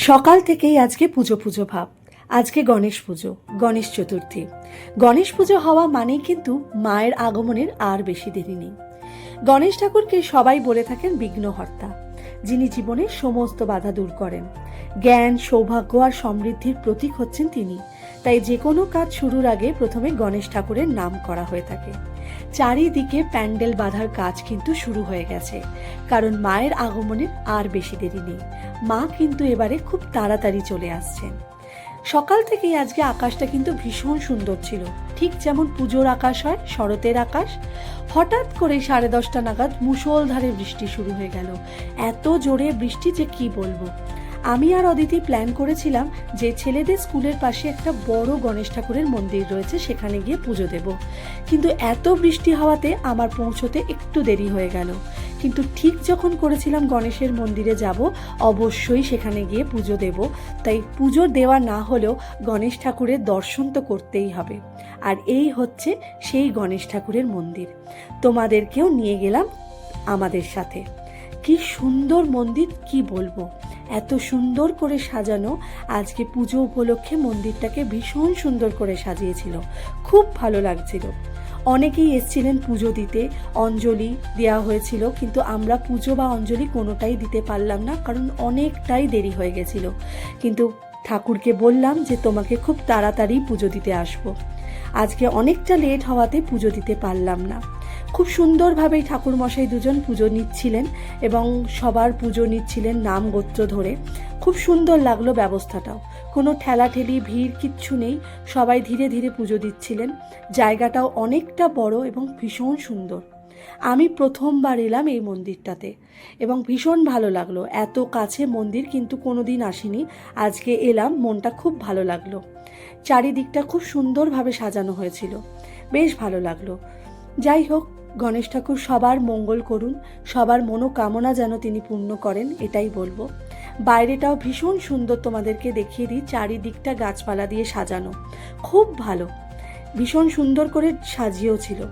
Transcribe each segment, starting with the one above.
সকাল থেকেই আজকে পুজো পুজো ভাব। আজকে গণেশ পুজো, গণেশ চতুর্থী। গণেশ পুজো হওয়া মানেই কিন্তু মায়ের আগমনের আর বেশি দেরি নেই। গণেশ ঠাকুরকে সবাই বলে থাকেন বিঘ্নহর্তা, যিনি জীবনের সমস্ত বাধা দূর করেন। জ্ঞান, সৌভাগ্য আর সমৃদ্ধির প্রতীক হচ্ছেন তিনি। তাই যে কোনো কাজ শুরুর আগে প্রথমে গণেশ ঠাকুরের নাম করা হয়ে থাকে। চারিদিকে প্যান্ডেল বাঁধার কাজ কিন্তু শুরু হয়ে গেছে, কারণ মায়ের আগমনের আর বেশি দেরি নেই। মা কিন্তু এবারে খুব তাড়াতাড়ি চলে আসছেন। সকাল থেকেই আজকে আকাশটা কিন্তু ভীষণ সুন্দর ছিল, ঠিক যেমন পুজোর আকাশ হয়, শরতের আকাশ। হঠাৎ করে 10:30 নাগাদ মুষলধারে বৃষ্টি শুরু হয়ে গেল। এত জোরে বৃষ্টি যে কি বলবো। আমি আর অদিতি প্ল্যান করেছিলাম যে ছেলেদের স্কুলের পাশে একটা বড় গণেশ ঠাকুরের মন্দির রয়েছে, সেখানে গিয়ে পুজো দেব। কিন্তু এত বৃষ্টি হওয়াতে আমার পৌঁছতে একটু দেরি হয়ে গেল। কিন্তু ঠিক যখন করেছিলাম গণেশের মন্দিরে যাব, অবশ্যই সেখানে গিয়ে পুজো দেব। তাই পুজো দেওয়া না হলেও গণেশ ঠাকুরের দর্শন তো করতেই হবে। আর এই হচ্ছে সেই গণেশ ঠাকুরের মন্দির। তোমাদেরকেও নিয়ে গেলাম আমাদের সাথে। কি সুন্দর মন্দির, কি বলবো। এত সুন্দর করে সাজানো। আজকে পুজো উপলক্ষে মন্দিরটাকে ভীষণ সুন্দর করে সাজিয়েছিল, খুব ভালো লাগছিল। অনেকেই এসেছিলেন পুজো দিতে, অঞ্জলি দেওয়া হয়েছিল, কিন্তু আমরা পুজো বা অঞ্জলি কোনোটাই দিতে পারলাম না, কারণ অনেকটাই দেরি হয়ে গেছিল। কিন্তু ঠাকুরকে বললাম যে তোমাকে খুব তাড়াতাড়ি পুজো দিতে আসবো। আজকে অনেকটা লেট হওয়াতে পুজো দিতে পারলাম না। খুব সুন্দরভাবেই ঠাকুরমশাই দুজন পুজো নিচ্ছিলেন এবং সবার পুজো নিচ্ছিলেন নাম গোত্র ধরে। খুব সুন্দর লাগলো ব্যবস্থাটাও। কোনো ঠেলাঠেলি ভিড় কিচ্ছু নেই, সবাই ধীরে ধীরে পুজো দিচ্ছিলেন। জায়গাটাও অনেকটা বড় এবং ভীষণ সুন্দর। আমি প্রথমবার এলাম এই মন্দিরটাতে এবং ভীষণ ভালো লাগলো। এত কাছে মন্দির কিন্তু কোনোদিন আসিনি, আজকে এলাম, মনটা খুব ভালো লাগলো। চারিদিকটা খুব সুন্দরভাবে সাজানো হয়েছিল, বেশ ভালো লাগলো। যাই হোক, গণেশ ঠাকুর সবার মঙ্গল করুন, সবার মনোকামনা যেন তিনি পূর্ণ করেন, এটাই বলবো। বাইরেটাও ভীষণ সুন্দর, তোমাদেরকে দেখিয়ে দিই। চারিদিকটা গাছপালা দিয়ে সাজানো, খুব ভালো, ভীষণ সুন্দর করে সাজিয়েও ছিল।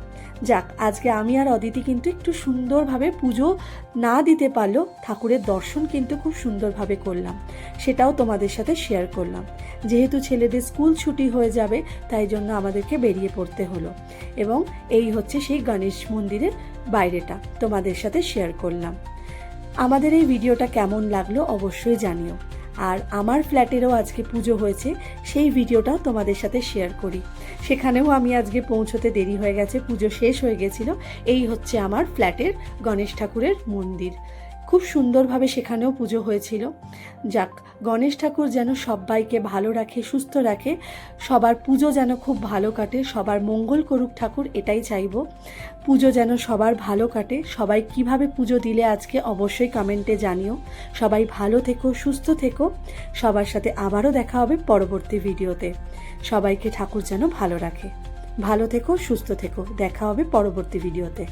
যাক, আজকে আমি আর অদিতি কিন্তু একটু সুন্দরভাবে পুজো না দিতে পারলেও ঠাকুরের দর্শন কিন্তু খুব সুন্দরভাবে করলাম, সেটাও তোমাদের সাথে শেয়ার করলাম। যেহেতু ছেলেদের স্কুল ছুটি হয়ে যাবে, তাই জন্য আমাদেরকে বেরিয়ে পড়তে হলো। এবং এই হচ্ছে সেই গণেশ মন্দিরের বাইরেটা তোমাদের সাথে শেয়ার করলাম। আমাদের এই ভিডিওটা কেমন লাগলো অবশ্যই জানিও। আর আমার ফ্ল্যাটেরও আজকে পুজো হয়েছে, সেই ভিডিওটাও তোমাদের সাথে শেয়ার করি। সেখানেও আমি আজকে পৌঁছতে দেরি হয়ে গেছে, পুজো শেষ হয়ে গেছিল। এই হচ্ছে আমার ফ্ল্যাটের গণেশ ঠাকুরের মন্দির। খুব সুন্দরভাবে সেখানেও পুজো হয়েছিল। যাক, গণেশ ঠাকুর যেন সবাইকে ভালো রাখে, সুস্থ রাখে, সবার পুজো যেন খুব ভালো কাটে, সবার মঙ্গল করুক ঠাকুর, এটাই চাইবো। পুজো যেন সবার ভালো কাটে। সবাই কিভাবে পুজো দিলে আজকে অবশ্যই কমেন্টে জানিও। সবাই ভালো থেকো, সুস্থ থেকো। সবার সাথে আবারও দেখা হবে পরবর্তী ভিডিওতে। সবাইকে ঠাকুর যেন ভালো রাখে। ভালো থেকো, সুস্থ থেকো। দেখা হবে পরবর্তী ভিডিওতে।